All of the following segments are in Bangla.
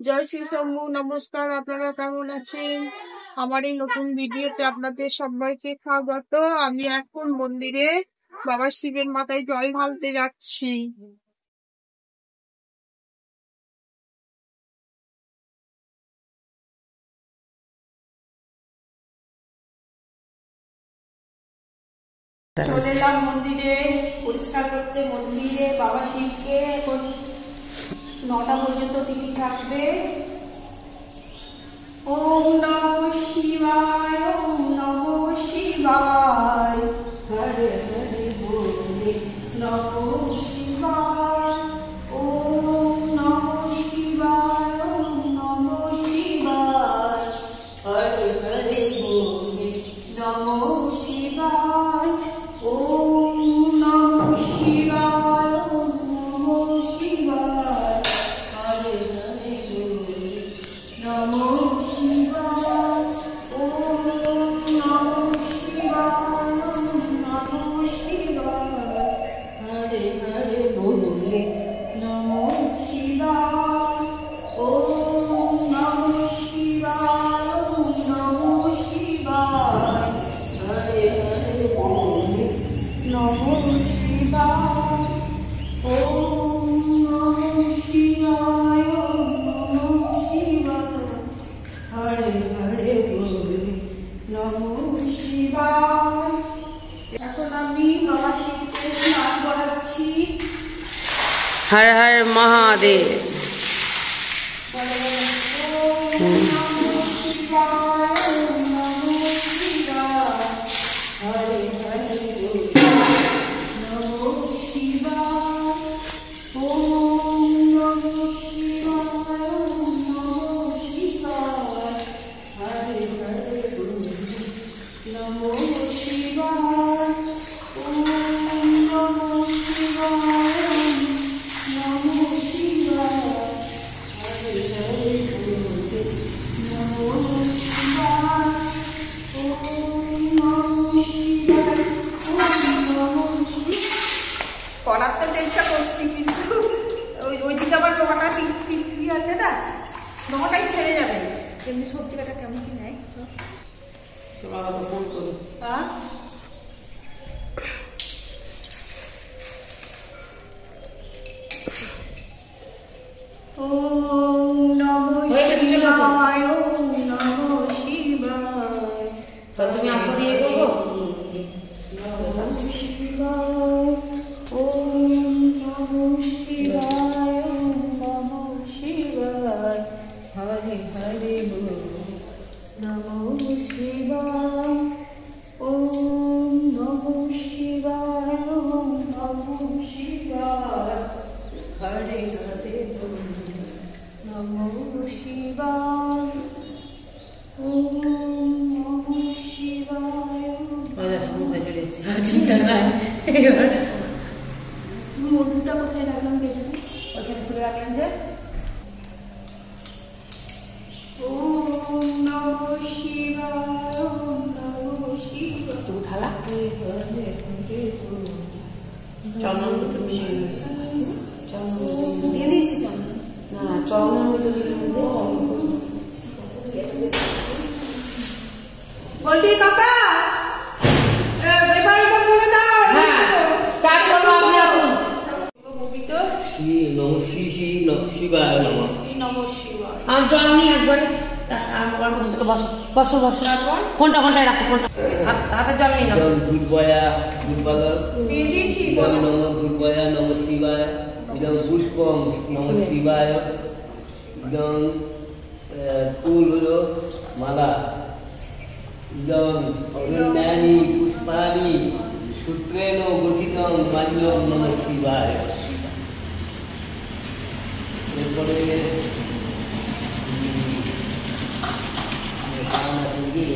জয় শ্রী শম্ভু। নমস্কার, আপনারা কেমন আছেন? আমার এই নতুন ভিডিওতে আপনাদের সবাইকে স্বাগত। আমি এখন মন্দিরে বাবা শিবের মাথায় জল ঢালতে যাচ্ছি। চলে এলাম মন্দিরে পরিষ্কার করতে। মন্দিরে বাবা শিবকে এখন 9টা পর্যন্ত তিথি থাকবে। ওম নমঃ শিবায়, ওম নমঃ শিবায়, হরে হরে বলে নমঃ শিবায়। ওম নমঃ শিবায়, ওম নমঃ শিবায়, হরে হরে বলে নমঃ শিবায়। ওম নমঃ শিবায়, ওম নমঃ শিবায়, হরে হরে বলে নমঃ শিবায়। ওম নমঃ শিবায়, ওম নমঃ শিবায়, হরে হরে বলে নমঃ শিবায়। ওম নমঃ শিবায়, ওম নমঃ শিবায়, হরে হরে বলে নমঃ শিবায়। ওম নমঃ শিবায়, ওম নমঃ শিবায়, হরে হরে বলে নমঃ শিবায়। এখন আমি বাবা শিবকে স্নান করাচ্ছি। हर हर महादेव। ওম নমঃ শিবায়, ওম নমঃ শিবায়, হরে হরে বলে নমঃ শিবায়। ওম নমঃ শিবায়, ওম নমঃ শিবায়, হরে হরে বলে নমঃ শিবায়। ওম নমঃ শিবায়, ওম নমঃ শিবায়, হরে হরে বলে নমঃ শিবায়। ওম নমঃ শিবায়, ওম নমঃ শিবায়। করার তো চেষ্টা করছি, কিন্তু ওইদিকে আবার নোটা পিঠি আছে না, নোটাই ছেড়ে যাবে। এমনি সবজি কাটা কেমন কি নেয় সব? হ্যাঁ, ওম নমঃ শিবায়, ওম নমঃ শিবায়, তুমি আসো দিয়ে করবো। নমঃ শিবায়। ওম নমঃ শিবায়, ওম নমঃ শিবায়, হরে হরে বলে নমঃ শিবায়। ওম নমঃ শিবায়, ওম নমঃ শিবায়, হরে হরে বলে নমঃ শিবায়। ওম নমঃ শিবায়। মধুটা কোথায় রাখলাম? ওখানে খুলে রাখলাম যে। ওম নমঃ শিবায়, ওম নমঃ শিবায়, তবু থালা হরে হরে বলে চন্দন দিয়ে দিয়েছি চন্দন। না চন্দন বলছি কাকা, ব্যাপারটা বলে দাও। হ্যাঁ, স্টার্ট করো, আপনি আসুন। পবিত্র শ্রী নমঃ শ্রী শ্রী নমঃ শিবায় নমঃ। শ্রী নমঃ শিবায়। আর জল নিয়ে একবারে বসো বসো বসো। কোনটা কোনটায় রাখো, কোনটা হাতে জল নিয়ে নাও। ইদং দুর্বয়া দুর্বালা দিয়ে দিয়েছি। ইদং নমঃ দুর্বয়া নমঃ শিবায়। ইদং পুষ্পম নমঃ শিবায়। ইদং ফুল হলো মালা। ইদং অরণ্যানি পুষ্পানি সূত্রেণ গঠিতং মাল্যং নমঃ শিবায়। এরপরে পান আছে কি?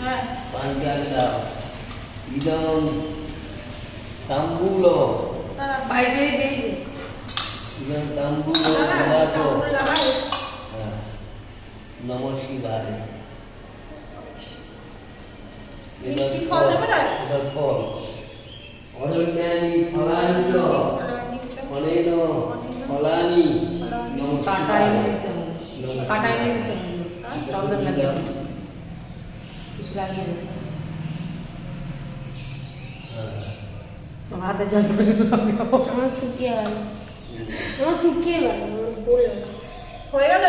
হ্যাঁ, পাঞ্জাল দাও। ইদং তাম্বুল। বাইরে ইদং তাম্বুল দদাত। নমঃ শিবায়। মিষ্টি ফল দেবে না? এবার ফল। অরণ্যানি ফলানি চ ফলেন ফলানি নমঃ শিবায়। কাটাই নিয়ে দিতে হবে, চন্দন লাগিয়ে কিছু লাগিয়ে দেবে। তোমার হাতে জল পড়ে আমার শুকিয়ে গেল, আমার শুকিয়ে গেল, হয়ে গেল।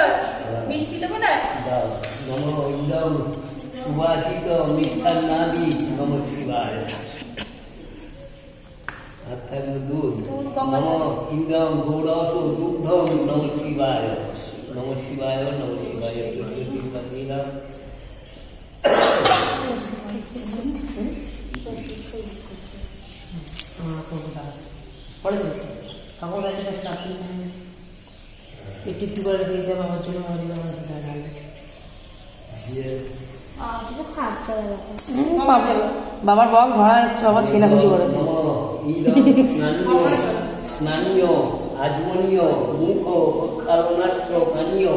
মিষ্টি দেবো না? দাও। নমো ইন্দম সুবাসিত মিষ্ঠান্নাদি নম শিবায়। আর থাকবে দুধ। নম ইন্দম গৌরস দুগ্ধম নম শিবায়। নম শিবায় নম শিবায়। দিলাম। পরে দেবে ঠাকুর গাছের চাকরি একটু একটু করে দিয়ে দেবে আমার জন্য, আমার জন্য সেটা ঢালবে। কিছু খাচ্ছে না। বাবার বক ধরা এসছে, বাবা ছেলে খুঁজি করেছে। স্নানীয় আজমনীয় মুখ কারণার্থ পানীয়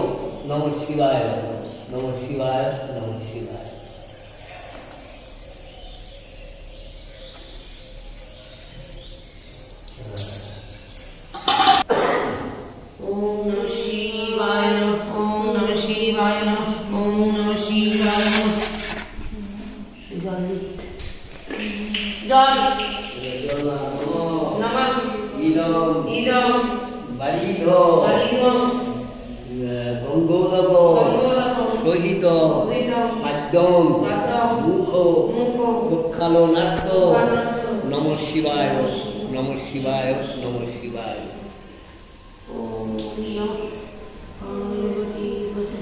নম শিবায়। নম শিবায় নম শিবায়। ওম নমঃ শিবায় নমঃ, ওম নমঃ শিবায় নমঃ, ওম নমঃ শিবায় নমঃ। জল জল নমঃ ইদম ইদম বারিধ বালিধ গঙ্গোদক রহিত খাদ্যম মুখ প্রক্ষালনার্থ নম শিবায় নম শিবায় নম শিবায়। ওম নমঃ পার্বতী পতে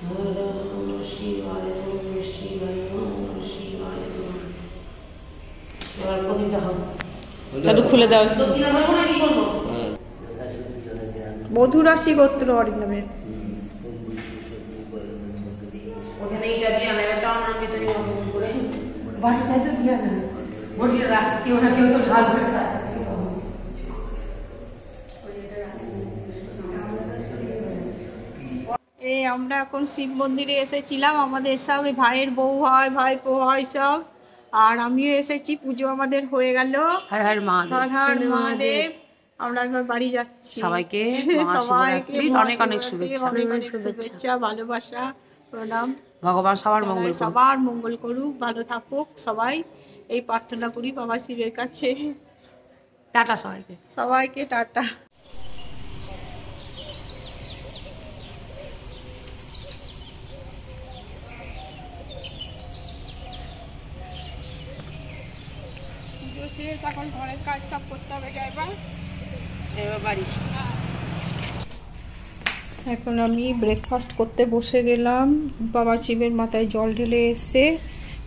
নমঃ শিবায় নমঃ শিবায় নমঃ শিবায় নমঃ। এবার কবিতা হবে, দাদু খুলে দাও। দক্ষিণা করবো না কি করবো? মধুরাশি গোত্র অরিন্দমের। ওখানে এইটা দিয়ে আনা, এবার চাওয়ানোর ভিতরে করে বাটিটাই তো দিয়ে আনা, বটিটা রাখ, কেউ না কেউ তো ঢালবে। এই আমরা এখন শিব মন্দিরে এসেছিলাম, আমাদের সব ভাইয়ের বউ হয়, ভাইপো হয় সব, আর আমিও এসেছি। পুজো আমাদের হয়ে গেল। হর হর মহাদেব। হর হর মহাদেব। আমরা এবার বাড়ি যাচ্ছি। সবাইকে অনেক অনেক শুভেচ্ছা, অনেক অনেক শুভেচ্ছা, ভালোবাসা, প্রণাম। ভগবান সবার মঙ্গল করুন। সবার মঙ্গল করুক, ভালো থাকুক সবাই, এই প্রার্থনা করি বাবা শিবের কাছে। টাটা সবাইকে। সবাইকে টাটা। শেষ, এখন ঘরের কাজ সব করতে হবে। এবার বাড়ি। এখন আমি ব্রেকফাস্ট করতে বসে গেলাম। বাবা শিবের মাথায় জল ঢেলে এসে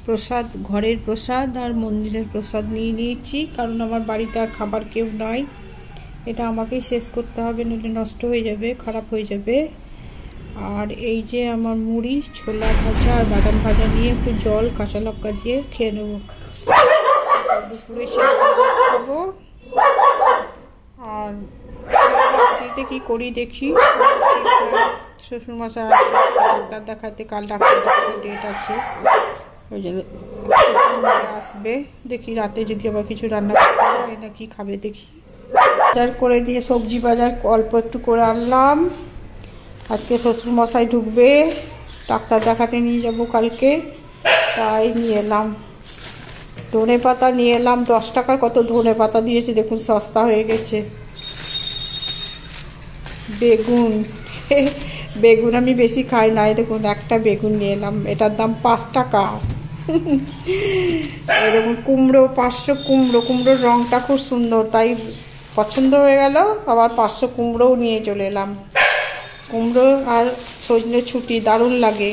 প্রসাদ, ঘরের প্রসাদ আর মন্দিরের প্রসাদ নিয়ে নিয়েছি, কারণ আমার বাড়িতে আর খাবার কেউ নাই। এটা আমাকেই শেষ করতে হবে, নইলে নষ্ট হয়ে যাবে, খারাপ হয়ে যাবে। আর এই যে আমার মুড়ি, ছোলা ভাজা আর বাদাম ভাজা নিয়ে একটু জল, কাঁচা লঙ্কা দিয়ে খেয়ে নেবো। দুপুরে খাবো। আর কি করি দেখি, শ্বশুরমশাই ডাক্তার দেখাতে, কাল ডাক্তার দেখাতে ডেট আছে, ওই জন্য আসবে। দেখি রাতে যদি আবার কিছু রান্না করতে হয় না কি খাবে দেখি। বাজার করে দিয়ে সবজি বাজার অল্প একটু করে আনলাম। আজকে শ্বশুরমশাই ঢুকবে, ডাক্তার দেখাতে নিয়ে যাব কালকে, তাই নিয়ে এলাম। ধনে পাতা নিয়ে এলাম, 10 টাকার কত ধনে পাতা দিয়েছে দেখুন, সস্তা হয়ে গেছে। বেগুন, বেগুন আমি বেশি খাই না, দেখুন একটা বেগুন নিয়ে এলাম, এটার দাম 5 টাকা। এরকম কুমড়ো, 500 কুমড়ো, কুমড়োর রংটা খুব সুন্দর, তাই পছন্দ হয়ে গেল, আবার 500 কুমড়োও নিয়ে চলে এলাম। কুমড়ো আর সজনে ছুটি দারুণ লাগে,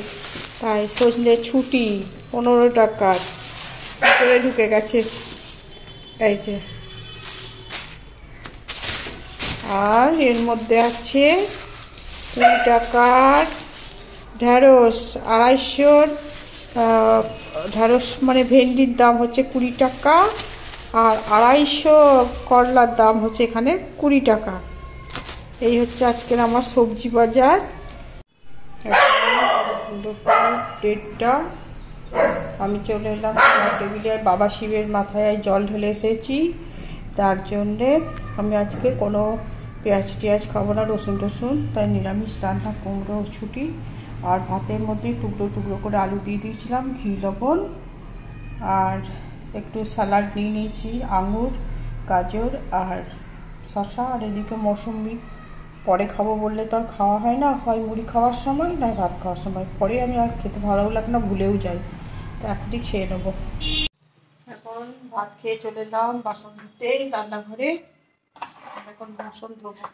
তাই সজনে ছুটি 15 টাকার করে ঢুকে গেছে। এই যে, আর এর মধ্যে আছে 20 টাকার ঢেঁড়স, 250 ঢেঁড়স মানে ভেন্ডির দাম হচ্ছে 20 টাকা, আর 250 করলার দাম হচ্ছে এখানে 20 টাকা। এই হচ্ছে আজকের আমার সবজি বাজার। দুপুর 1:30 আমি চলে এলাম টেবিলে, বাবা শিবের মাথায় জল ঢেলে এসেছি, তার জন্যে আমি আজকে কোনো পেঁয়াজ টিয়াজ খাবো না, রসুন টসুন, তাই নিরামিষ রান্না, কুমড়ো ছুটি। আর ভাতের মধ্যে টুকরো টুকরো করে আলু দিয়ে দিয়েছিলাম, ঘি লবণ, আর একটু স্যালাড নিয়ে নিয়েছি, আঙুর, গাজর আর শসা, আর এদিকে মৌসুমি। পরে খাবো বললে তো আর খাওয়া হয় না, হয় মুড়ি খাওয়ার সময় না ভাত খাওয়ার সময়, পরে আমি আর খেতে ভালো লাগে না, ভুলেও যাই, তো এখনই খেয়ে নেবো। এখন ভাত খেয়ে চলে এলাম বাসন ধুতে রান্নাঘরে, এখন বাসন ধোবো।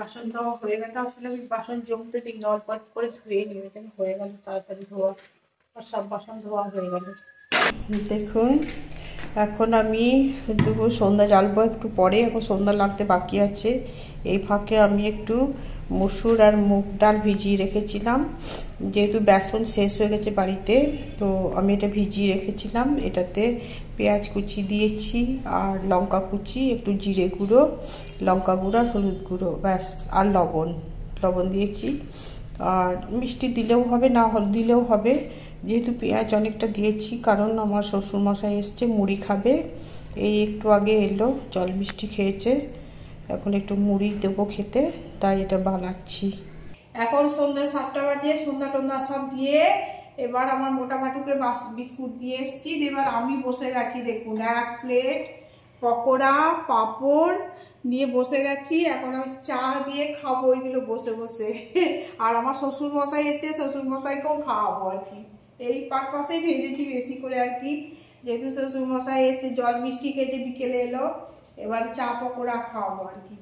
বাসন ধোয়া হয়ে গেল, আসলে আমি বাসন জমতে দিই না, অল্প অল্প করে ধুয়ে নিয়ে যেন হয়ে গেল তাড়াতাড়ি ধোয়া, আর সব বাসন ধোয়া হয়ে গেল। দেখুন এখন আমি দেবো সন্ধ্যা জ্বালবো একটু পরে, এখন সন্ধ্যা লাগতে বাকি আছে। এই ফাঁকে আমি একটু মসুর আর মুগ ডাল ভিজিয়ে রেখেছিলাম, যেহেতু বেসন শেষ হয়ে গেছে বাড়িতে, তো আমি এটা ভিজিয়ে রেখেছিলাম। এটাতে পেঁয়াজ কুচি দিয়েছি আর লঙ্কা কুচি, একটু জিরে গুঁড়ো, লঙ্কা গুঁড়ো আর হলুদ গুঁড়ো, ব্যাস, আর লবণ দিয়েছি। আর মিষ্টি দিলেও হবে, না দিলেও হবে, যেহেতু পেঁয়াজ অনেকটা দিয়েছি, কারণ আমার শ্বশুরমশাই এসছে মুড়ি খাবে, এই একটু আগে এলো, জল মিষ্টি খেয়েছে, এখন একটু মুড়ি দেবো খেতে, তাই এটা বানাচ্ছি। এখন সন্ধ্যা 7টা বাজে, সন্ধ্যা টন্ধা সব দিয়ে এবার আমার মোটা মাটুকে বিস্কুট দিয়ে এসছি, এবার আমি বসে গেছি। দেখুন 1 প্লেট পকোড়া পাঁপড় নিয়ে বসে গেছি, এখন আমি চা দিয়ে খাবো ওইগুলো বসে বসে। আর আমার শ্বশুরমশাই এসছে, শ্বশুরমশাইকেও খাওয়াবো আর কি, এই পারপাসেই ভেজেছি বেশি করে আর কি, যেহেতু শ্বশুরমশাই এসছে, জল মিষ্টি খেয়েছে, বিকেলে এলো, এবার চা পকোড়া খাওয়াবো আর কি।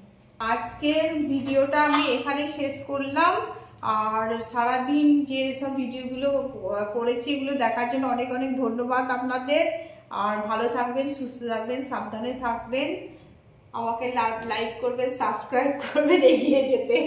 আজকের ভিডিওটা আমি এখানেই শেষ করলাম। আর সারাদিন যে সব ভিডিওগুলো করেছি এগুলো দেখার জন্য অনেক অনেক ধন্যবাদ আপনাদের। আর ভালো থাকবেন, সুস্থ থাকবেন, সাবধানে থাকবেন, আমাকে লাইক করবেন, সাবস্ক্রাইব করবেন এগিয়ে যেতে।